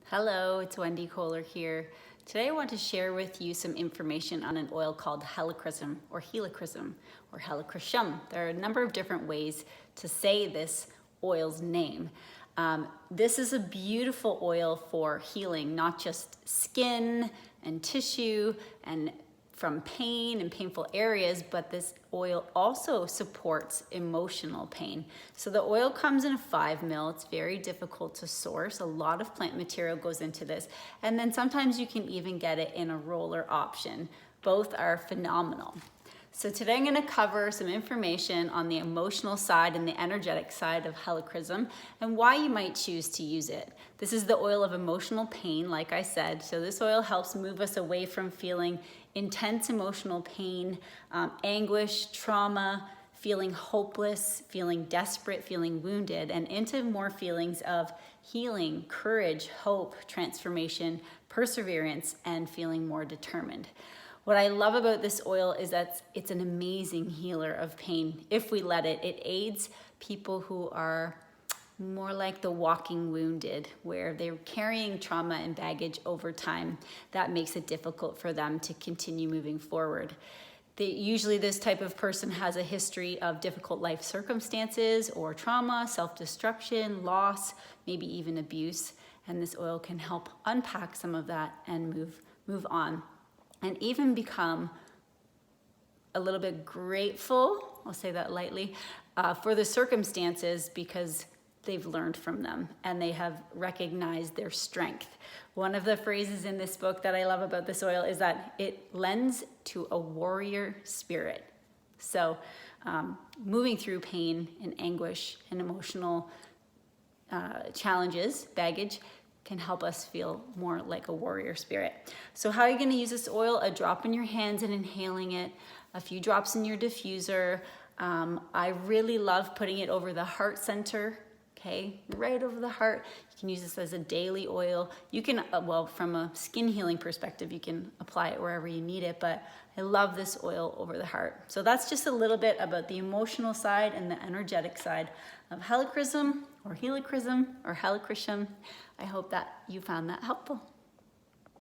Hello, it's Wendy Kohler here. Today I want to share with you some information on an oil called Helichrysum or Helichrysum or Helichrysum. There are a number of different ways to say this oil's name. This is a beautiful oil for healing, not just skin and tissue and from pain and painful areas, but this oil also supports emotional pain. So the oil comes in a 5 ml. It's very difficult to source. A lot of plant material goes into this. And then sometimes you can even get it in a roller option. Both are phenomenal. So today I'm going to cover some information on the emotional side and the energetic side of Helichrysum and why you might choose to use it. This is the oil of emotional pain, like I said. So this oil helps move us away from feeling intense emotional pain, anguish, trauma, feeling hopeless, feeling desperate, feeling wounded, and into more feelings of healing, courage, hope, transformation, perseverance, and feeling more determined. What I love about this oil is that it's an amazing healer of pain. If we let it, it aids people who are more like the walking wounded, where they're carrying trauma and baggage over time. That makes it difficult for them to continue moving forward. Usually this type of person has a history of difficult life circumstances or trauma, self-destruction, loss, maybe even abuse. And this oil can help unpack some of that and move on. And even become a little bit grateful, I'll say that lightly, for the circumstances because they've learned from them and they have recognized their strength. One of the phrases in this book that I love about this oil is that it lends to a warrior spirit. So moving through pain and anguish and emotional challenges, baggage, can help us feel more like a warrior spirit. So how are you going to use this oil? A drop in your hands and inhaling it, a few drops in your diffuser. I really love putting it over the heart center, okay, right over the heart. You can use this as a daily oil. You can, well, from a skin healing perspective, you can apply it wherever you need it, but I love this oil over the heart. So that's just a little bit about the emotional side and the energetic side of Helichrysum or Helichrysum or Helichrysum. I hope that you found that helpful.